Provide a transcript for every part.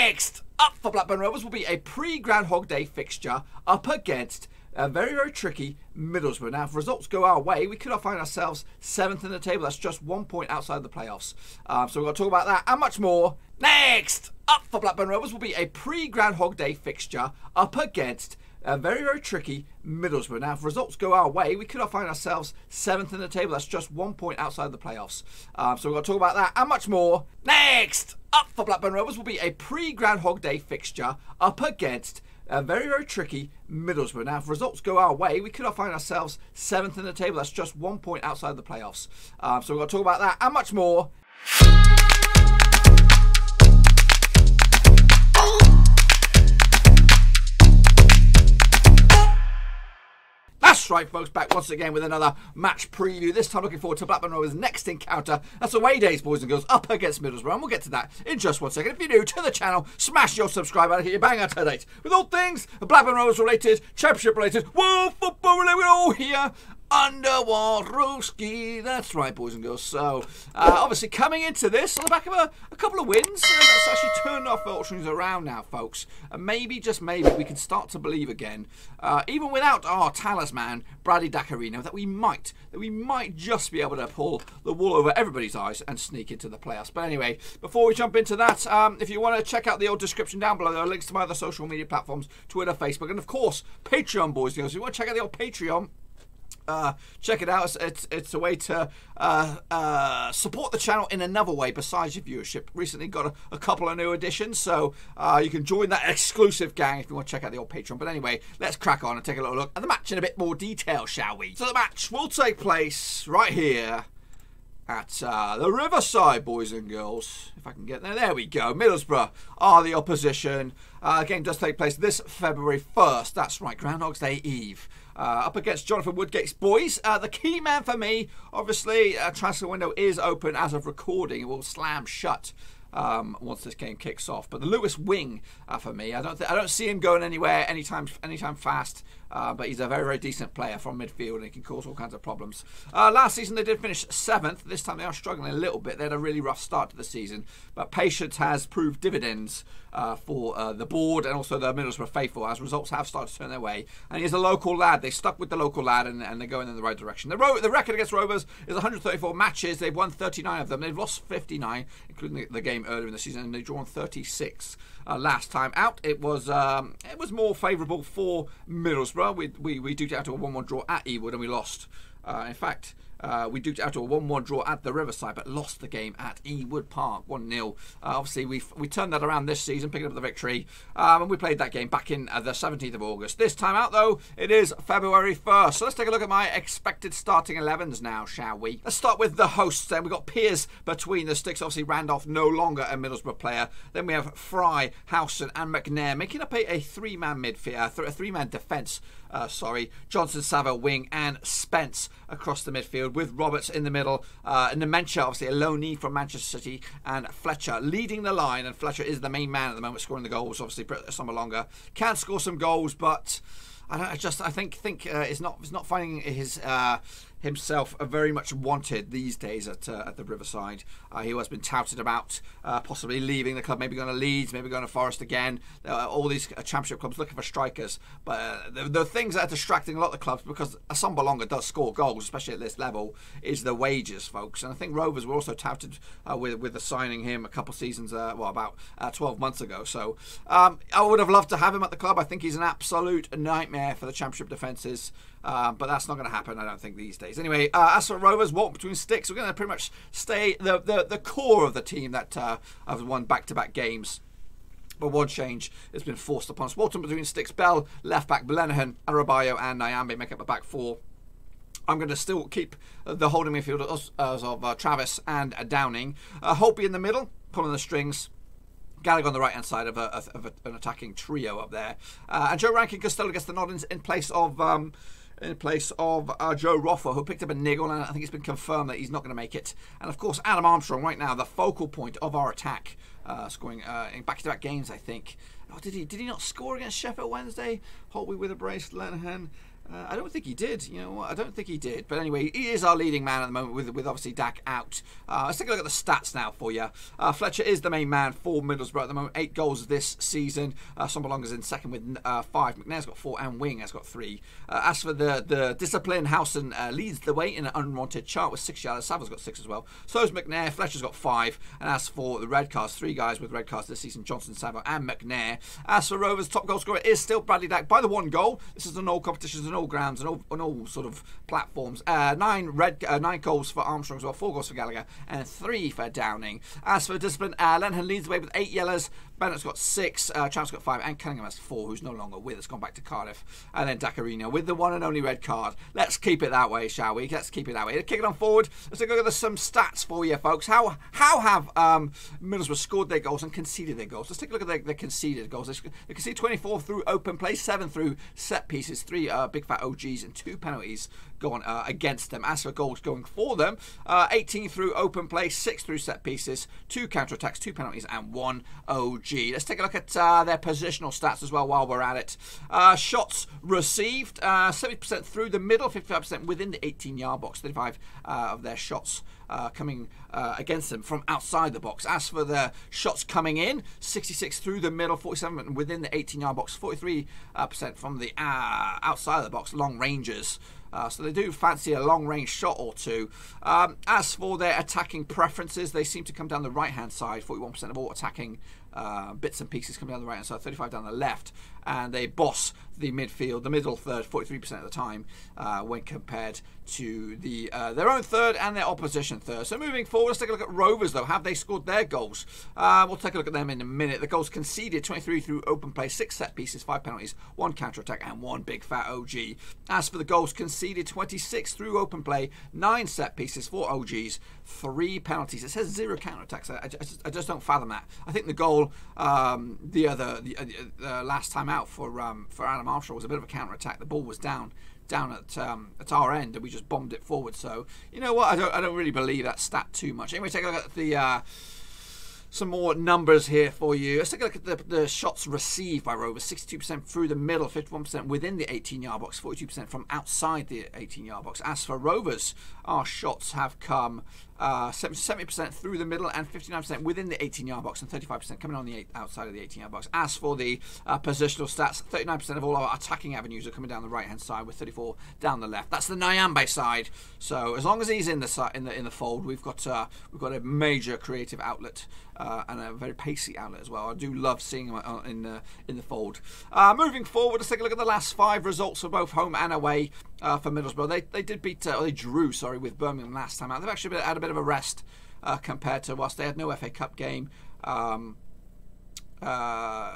Next up for Blackburn Rovers will be a pre-Groundhog Day fixture up against a very, very tricky Middlesbrough. Now, if results go our way, we could find ourselves 7th in the table. That's just 1 point outside the playoffs. So we're going to talk about that and much more. Next up for Blackburn Rovers will be a pre-Groundhog Day fixture up against a very, very tricky Middlesbrough. Now, if results go our way, we could find ourselves 7th in the table. That's just 1 point outside the playoffs. So we're going to talk about that and much more. Next up for Blackburn Rovers will be a pre-Groundhog Day fixture up against a very, very tricky Middlesbrough. Now, if results go our way, we could find ourselves 7th in the table. That's just 1 point outside the playoffs. So we're going to talk about that and much more. That's right, folks, back once again with another match preview. This time looking forward to Blackburn Rovers' next encounter. That's away days, boys and girls, up against Middlesbrough. And we'll get to that in just 1 second. If you're new to the channel, smash your subscribe button, hit your bang out to date with all things Blackburn Rovers related, championship related, world football related, we're all here. Underwater-ski. That's right, boys and girls. So, obviously, coming into this on the back of a couple of wins, that's actually turned our fortunes around now, folks. And maybe, just maybe, we can start to believe again, even without our talisman, Bradley Dacarino, that we might just be able to pull the wool over everybody's eyes and sneak into the playoffs. But anyway, before we jump into that, if you want to check out the old description down below, there are links to my other social media platforms, Twitter, Facebook, and of course, Patreon, boys and girls. If you want to check out the old Patreon, check it out. It's a way to support the channel in another way besides your viewership. Recently got a couple of new additions, so you can join that exclusive gang if you want to check out the old Patreon. But anyway, let's crack on and take a little look at the match in a bit more detail, shall we? So the match will take place right here at the Riverside, boys and girls. If I can get there. There we go. Middlesbrough are the opposition. Game does take place this February 1st. That's right, Groundhog's Day Eve. Up against Jonathan Woodgate's boys. The key man for me, obviously, transfer window is open as of recording. It will slam shut once this game kicks off. But the Lewis wing for me, I don't see him going anywhere anytime fast. But he's a very, very decent player from midfield and he can cause all kinds of problems. Last season they did finish 7th. This time they are struggling a little bit. They had a really rough start to the season. But patience has proved dividends for the board and also the Middlesbrough faithful, as results have started to turn their way. And he's a local lad. They stuck with the local lad and they're going in the right direction. The record against Rovers is 134 matches. They've won 39 of them. They've lost 59, including the game earlier in the season, and they've drawn 36. Last time out, it was more favourable for Middlesbrough. We duked it out to a 1-1 draw at Ewood and we lost. In fact, we duked it out to a 1-1 draw at the Riverside, but lost the game at Ewood Park, 1-0. Obviously, we turned that around this season, picking up the victory, and we played that game back in the 17th of August. This time out, though, it is February 1st. So let's take a look at my expected starting 11s now, shall we? Let's start with the hosts. Then we've got Piers between the sticks. Obviously, Randolph no longer a Middlesbrough player. Then we have Fry, Howson, and McNair, making up a three-man midfield, a three-man defence. Johnson, Saville, wing, and Spence across the midfield with Roberts in the middle. Nementia, obviously a loanee from Manchester City, and Fletcher leading the line. And Fletcher is the main man at the moment, scoring the goals. Obviously, Summer longer can score some goals, but I think is not finding himself very much wanted these days at the Riverside. He has been touted about possibly leaving the club, maybe going to Leeds, maybe going to Forest again. All these championship clubs looking for strikers, but the things that are distracting a lot of the clubs, because Asombalonga does score goals, especially at this level, is the wages, folks. And I think Rovers were also touted with signing him a couple seasons, about 12 months ago. So I would have loved to have him at the club. I think he's an absolute nightmare for the championship defences. But that's not going to happen, I don't think, these days. Anyway, as for Rovers, walk between sticks, we're going to pretty much stay the core of the team that have won back-to-back games. But one change has been forced upon us. Walton between sticks, Bell, left-back, Belenihan, Arabayo, and Nyambe make up a back four. I'm going to still keep the holding midfield of Travis and Downing. Holtby in the middle, pulling the strings. Gallagher on the right-hand side of an attacking trio up there. And Joe Rankin Costello gets the nod in place of Joe Roffa, who picked up a niggle, and I think it's been confirmed that he's not going to make it. And of course, Adam Armstrong, right now, the focal point of our attack, scoring in back-to-back games, I think. Oh, did he not score against Sheffield Wednesday? Holtby with a brace, Lenihan, I don't think he did. You know what? I don't think he did. But anyway, he is our leading man at the moment with obviously Dak out. Let's take a look at the stats now for you. Fletcher is the main man for Middlesbrough at the moment. 8 goals this season. Sombalonga's in second with 5. McNair's got 4 and Wing has got 3. As for the discipline, Howson leads the way in an unwanted chart with 6 yellows. Savile's got 6 as well. So is McNair. Fletcher's got 5. And as for the red cards, 3 guys with red cards this season, Johnson, Savile and McNair. As for Rovers, top goal scorer is still Bradley Dak by the 1 goal. This is an all competitions and all grounds and on all sort of platforms. 9 goals for Armstrong as well, 4 goals for Gallagher and 3 for Downing. As for discipline, Lennon leads the way with 8 yellows. Bennett's got 6, Champ's got 5 and Cunningham has 4, who's no longer with us, gone back to Cardiff. And then Dacarino with the one and only red card. Let's keep it that way, shall we? Let's keep it that way. Kick it on forward. Let's take a look at some stats for you, folks. How have Middlesbrough scored their goals and conceded their goals? Let's take a look at their conceded goals. They conceded 24 through open play, 7 through set pieces, 3 big fat OGs and 2 penalties gone against them. As for goals going for them, 18 through open play, 6 through set pieces, 2 counter-attacks, 2 penalties and 1 OG. Let's take a look at their positional stats as well while we're at it. Shots received, 70% through the middle, 55% within the 18-yard box, 35 of their shots coming against them from outside the box. As for the shots coming in, 66 through the middle, 47 within the 18-yard box, 43% from the outside of the box, long ranges. So they do fancy a long-range shot or two. As for their attacking preferences, they seem to come down the right-hand side. 41% of all attacking bits and pieces come down the right-hand side, 35 down the left. And they boss the midfield, the middle third, 43% of the time when compared to their own third and their opposition third. So moving forward, let's take a look at Rovers, though. Have they scored their goals? We'll take a look at them in a minute. The goals conceded, 23 through open play, 6 set pieces, 5 penalties, 1 counter-attack and 1 big fat OG. As for the goals conceded, 26 through open play, 9 set pieces, 4 OGs, 3 penalties. It says 0 counter-attacks. I just don't fathom that. I think the goal the last time out for Adam Armstrong was a bit of a counter-attack. The ball was down at our end and we just bombed it forward. So you know what, I don't really believe that stat too much. Anyway, take a look at the some more numbers here for you. Let's take a look at the shots received by Rovers. 62% through the middle, 51% within the 18-yard box, 42% from outside the 18-yard box. As for Rovers, our shots have come 70% through the middle and 59% within the 18-yard box and 35% coming on the outside of the 18-yard box. As for the positional stats, 39% of all our attacking avenues are coming down the right-hand side with 34 down the left. That's the Nyambe side. So as long as he's in the fold, we've got a major creative outlet and a very pacey outlet as well. I do love seeing him in the fold. Moving forward, let's take a look at the last 5 results for both home and away for Middlesbrough. They did beat, they drew, sorry, with Birmingham last time out. They've actually had a bit of a rest compared to us. They had no FA Cup game.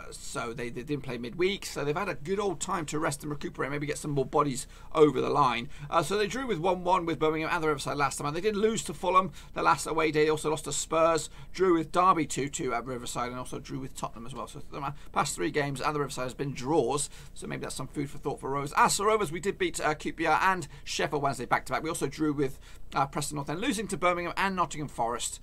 So they didn't play midweek, so they've had a good old time to rest and recuperate, maybe get some more bodies over the line. So they drew with 1-1 with Birmingham and the Riverside last time. They did lose to Fulham the last away day. They also lost to Spurs, drew with Derby 2-2 at Riverside, and also drew with Tottenham as well. So the past 3 games at the Riverside has been draws, so maybe that's some food for thought for Rovers. As for Rovers, we did beat QPR and Sheffield Wednesday back-to-back. We also drew with Preston North End, losing to Birmingham and Nottingham Forest.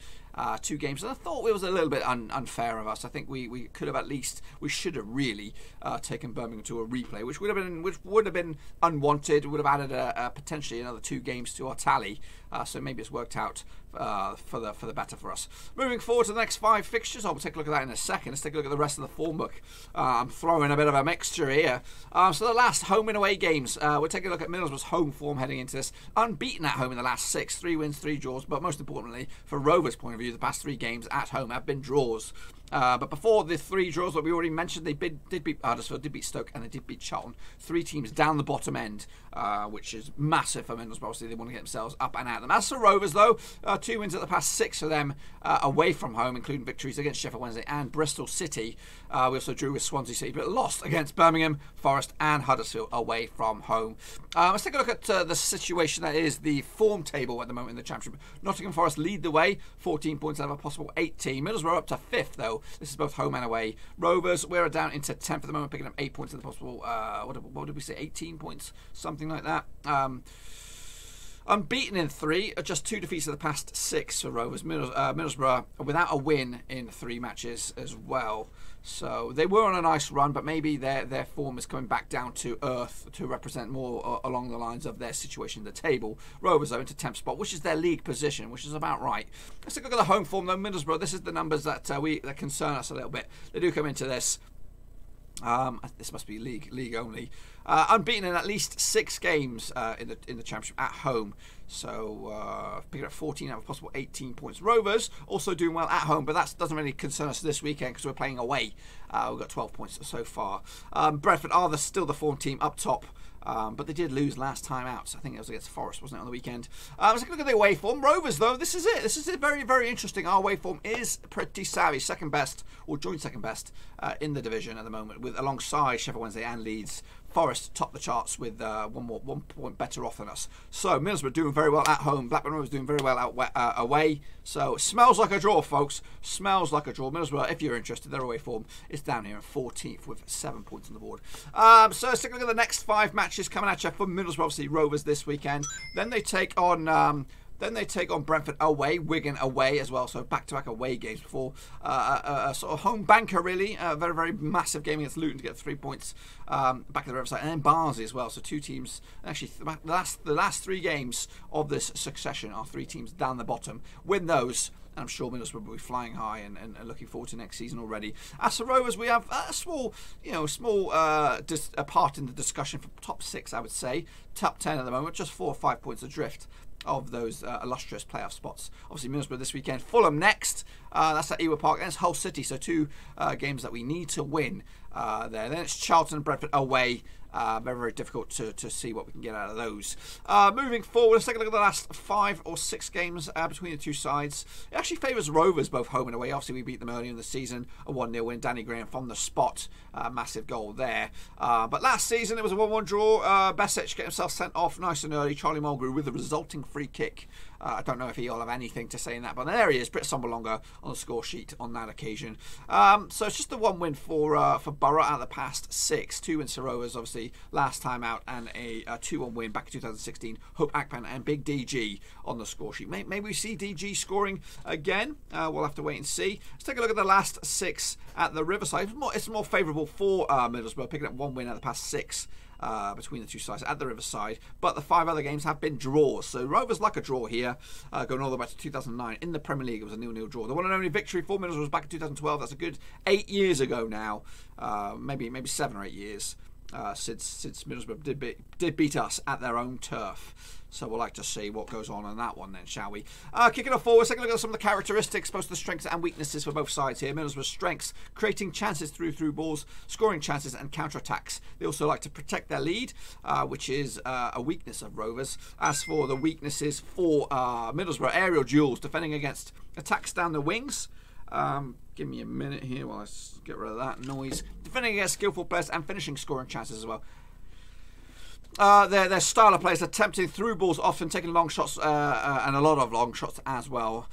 2 games, and I thought it was a little bit unfair of us. I think we could have we should have really taken Birmingham to a replay, which would have been unwanted. Would have added potentially another 2 games to our tally. So maybe it's worked out for the better for us. Moving forward to the next 5 fixtures, we'll take a look at that in a second. Let's take a look at the rest of the form book. I'm throwing a bit of a mixture here. So the last home and away games, we'll take a look at Middlesbrough's home form heading into this. Unbeaten at home in the last 6, 3 wins, 3 draws, but most importantly, for Rovers' point of view, the past 3 games at home have been draws. But before the 3 draws that we already mentioned, they did beat Huddersfield, did beat Stoke, and they did beat Charlton. 3 teams down the bottom end, which is massive for Middlesbrough. Obviously, they want to get themselves up and at them. As for Rovers, though, 2 wins at the past 6 for them away from home, including victories against Sheffield Wednesday and Bristol City. We also drew with Swansea City, but lost against Birmingham, Forest, and Huddersfield away from home. Let's take a look at the situation that is the form table at the moment in the Championship. Nottingham Forest lead the way, 14 points out of a possible 18. Middlesbrough up to 5th, though. This is both home and away. Rovers, we're down into 10th at the moment, picking up 8 points in the possible, what did we say, 18 points? Something like that. Unbeaten in 3, just 2 defeats of the past 6 for Rovers. Middlesbrough without a win in 3 matches as well. So they were on a nice run, but maybe their form is coming back down to earth to represent more along the lines of their situation in the table. Rovers are into 10th spot, which is their league position, which is about right. Let's take a look at the home form though. Middlesbrough, this is the numbers that that concern us a little bit. They do come into this. This must be league only. Unbeaten in at least 6 games in the championship at home. So picking up 14 out of possible 18 points. Rovers also doing well at home, but that doesn't really concern us this weekend because we're playing away. We've got 12 points so far. Brentford are still the form team up top. But they did lose last time out. So I think it was against Forest, wasn't it, on the weekend? Let's look at the away form. Rovers, though, this is it. This is very, very interesting. Our away form is pretty savvy. Second best, or joint second best, in the division at the moment, with alongside Sheffield Wednesday and Leeds. Forest top the charts with 1 point better off than us. So Middlesbrough doing very well at home. Blackburn Rovers doing very well away. So smells like a draw, folks. Smells like a draw. Middlesbrough, if you're interested, their away form is down here in 14th with 7 points on the board. So let's take a look at the next 5 matches coming at you for Middlesbrough. Obviously Rovers this weekend. Then they take on. Brentford away, Wigan away as well. So back-to-back away games before a sort of home banker, really. A very, very massive game against Luton to get 3 points back to the Riverside. And then Barnsley as well. So 2 teams. Actually, the last 3 games of this succession are 3 teams down the bottom. Win those. And I'm sure Middlesbrough will be flying high and looking forward to next season already. As for Rovers, we have a small part in the discussion for top 6, I would say. Top 10 at the moment, just 4 or 5 points adrift of those illustrious playoff spots. Obviously Middlesbrough this weekend, Fulham next, that's at Ewood Park, and it's Hull City, so 2 games that we need to win there. Then it's Charlton and Brentford away. Very, very difficult to see what we can get out of those. Moving forward, let's take a look at the last 5 or 6 games between the 2 sides. It actually favours Rovers both home and away. Obviously, we beat them earlier in the season, a 1-0 win. Danny Graham from the spot, massive goal there. But last season, it was a 1-1 draw. Besic get himself sent off nice and early. Charlie Mulgrew with the resulting free kick. I don't know if he'll have anything to say in that, but there he is, Britt Sombalonga on the score sheet on that occasion. So it's just the 1 win for Borough out of the past 6. 2 wins for Rovers, obviously, last time out, and a 2-1 win back in 2016. Hope Akpan and Big DG on the score sheet. Maybe we see DG scoring again. We'll have to wait and see. Let's take a look at the last 6 at the Riverside. It's more favourable for Middlesbrough, picking up 1 win out of the past 6. Between the 2 sides at the Riverside, but the 5 other games have been draws. So Rovers like a draw here, going all the way back to 2009 in the Premier League. It was a 0-0 draw. The one and only victory for Middlesbrough was back in 2012. That's a good 8 years ago now, maybe 7 or 8 years since Middlesbrough did beat us at their own turf. So we'll like to see what goes on that one then, shall we? Kicking off forward, take a look at some of the characteristics, both the strengths and weaknesses for both sides here. Middlesbrough's strengths, creating chances through balls, scoring chances and counter-attacks. They also like to protect their lead, which is a weakness of Rovers. As for the weaknesses for Middlesbrough, aerial duels, defending against attacks down the wings. Give me a minute here while I get rid of that noise. Defending against skillful players and finishing scoring chances as well. Their style of play is attempting through balls, often taking long shots and a lot of long shots as well.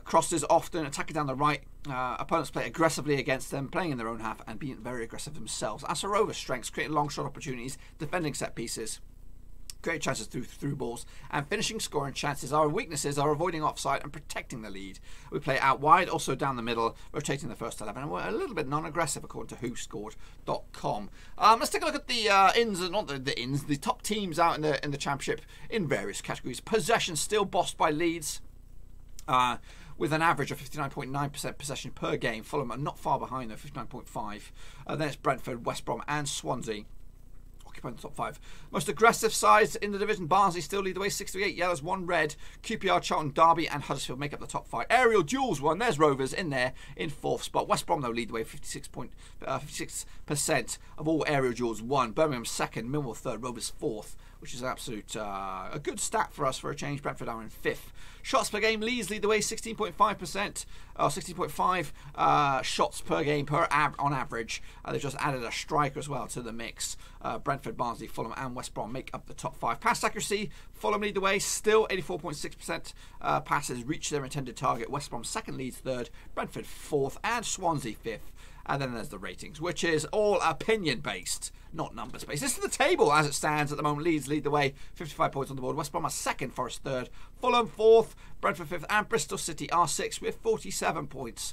Crosses often, attacking down the right. Opponents play aggressively against them, playing in their own half and being very aggressive themselves. As for Rovers' strengths, creating long shot opportunities, defending set pieces, create chances through balls, and finishing scoring chances. Our weaknesses are avoiding offside and protecting the lead. We play out wide, also down the middle, rotating the first 11, and we're a little bit non-aggressive according to WhoScored.com. Let's take a look at the the top teams out in the championship in various categories. Possession still bossed by Leeds. With an average of 59.9% possession per game. Fulham are not far behind though, 59.5%. Then it's Brentford, West Brom and Swansea. Occupying the top 5. Most aggressive sides in the division. Barnsley still lead the way, 68 yellows, 1 red. QPR, Charlton, Derby and Huddersfield make up the top 5. Aerial duels won. There's Rovers in there in 4th spot. West Brom though lead the way, 56% of all aerial duels won. Birmingham 2nd, Millwall 3rd, Rovers 4th, which is an absolute a good stat for us for a change. Brentford are in 5th. Shots per game, Leeds lead the way, 16.5%, 16.5 shots per game on average. They've just added a striker as well to the mix. Brentford, Barnsley, Fulham and West Brom make up the top 5. Pass accuracy, Fulham lead the way, still 84.6% passes reach their intended target. West Brom 2nd leads 3rd, Brentford 4th and Swansea 5th. And then there's the ratings, which is all opinion-based, not numbers-based. This is the table as it stands at the moment. Leeds lead the way, 55 points on the board. West Brom are second, Forest third, Fulham fourth, Brentford fifth, and Bristol City are sixth with 47 points.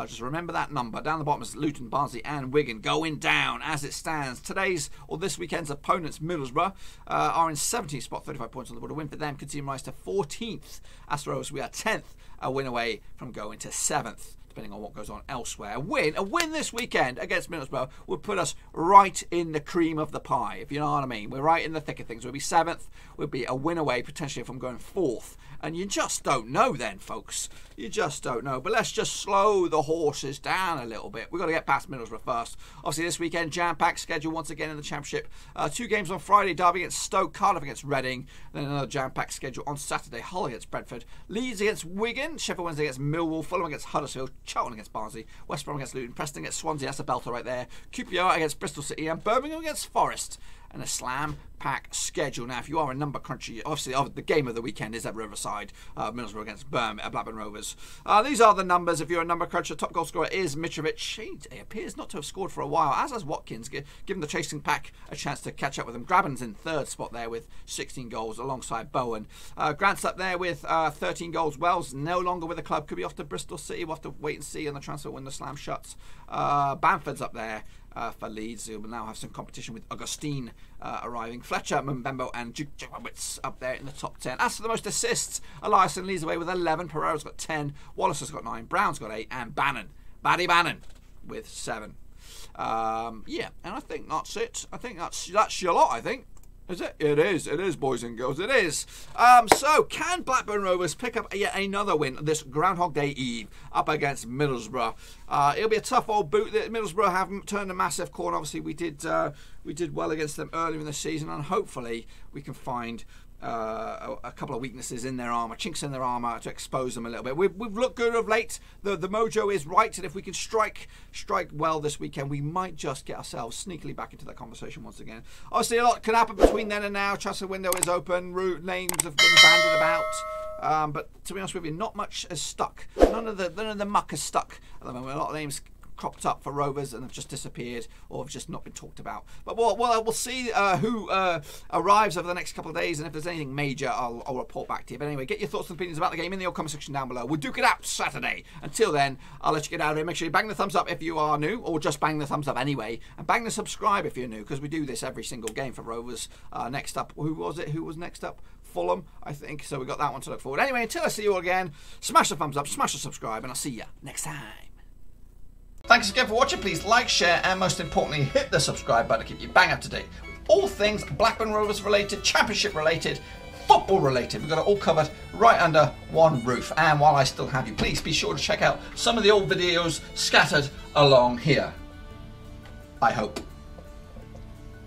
Just remember that number. Down the bottom is Luton, Barnsley, and Wigan going down as it stands. Today's or this weekend's opponents, Middlesbrough, are in 17th spot, 35 points on the board. A win for them could see them rise to 14th. As for us, we are 10th, a win away from going to 7th. Depending on what goes on elsewhere. A win this weekend against Middlesbrough would put us right in the cream of the pie, if you know what I mean. We're right in the thick of things. We'll be 7th. We'll be a win away, potentially, from going 4th. And you just don't know then, folks. You just don't know. But let's just slow the horses down a little bit. We've got to get past Middlesbrough first. Obviously, this weekend, jam-packed schedule once again in the Championship. 2 games on Friday, Derby against Stoke, Cardiff against Reading. Then another jam-packed schedule on Saturday, Hull against Brentford, Leeds against Wigan, Sheffield Wednesday against Millwall, Fulham against Huddersfield, Charlton against Barnsley, West Brom against Luton, Preston against Swansea, that's a belter right there, QPR against Bristol City, and Birmingham against Forest. And a slam-pack schedule. Now, if you are a number cruncher, obviously the game of the weekend is at Riverside, Middlesbrough against Blackburn Rovers. These are the numbers. If you're a number cruncher, top goal scorer is Mitrovic. He appears not to have scored for a while, as has Watkins, giving the chasing pack a chance to catch up with him. Graben's in 3rd spot there with 16 goals alongside Bowen. Grant's up there with 13 goals. Wells no longer with the club. Could be off to Bristol City. We'll have to wait and see on the transfer when the slam shuts. Bamford's up there. For Leeds, who will now have some competition with Augustine arriving. Fletcher, Mbembo, and Djukowicz up there in the top 10. As for the most assists, Eliasson leads away with 11. Pereira's got 10. Wallace has got 9. Brown's got 8. And Baddy Bannon, with 7. Yeah, and I think that's it. I think that's your lot, I think. Is it? It is, boys and girls, it is. So, can Blackburn Rovers pick up yet another win this Groundhog Day Eve up against Middlesbrough? It'll be a tough old boot. Middlesbrough haven't turned a massive corner. Obviously, we did well against them earlier in the season, and hopefully we can find a couple of weaknesses in their armour, chinks in their armour, to expose them a little bit. We've looked good of late. The mojo is right, and if we can strike well this weekend, we might just get ourselves sneakily back into that conversation once again. Obviously, a lot can happen between then and now. Transfer window is open. Names have been bandied about. But to be honest with you, not much has stuck. None of the muck has stuck at the moment. A lot of names cropped up for Rovers and have just disappeared or have just not been talked about. But we'll see who arrives over the next couple of days, and if there's anything major, I'll report back to you. But anyway, get your thoughts and opinions about the game in the comment section down below. We'll duke it out Saturday. Until then, I'll let you get out of here. Make sure you bang the thumbs up if you are new, or just bang the thumbs up anyway, and bang the subscribe if you're new, because we do this every single game for Rovers. Next up, who was it? Who was next up? Fulham, I think. So we got that one to look forward. Anyway, until I see you all again, smash the thumbs up, smash the subscribe, and I'll see you next time. Thanks again for watching. Please like, share, and most importantly, hit the subscribe button to keep you bang up to date with all things Blackburn Rovers related, Championship related, football related. We've got it all covered right under one roof. And while I still have you, please be sure to check out some of the old videos scattered along here. I hope.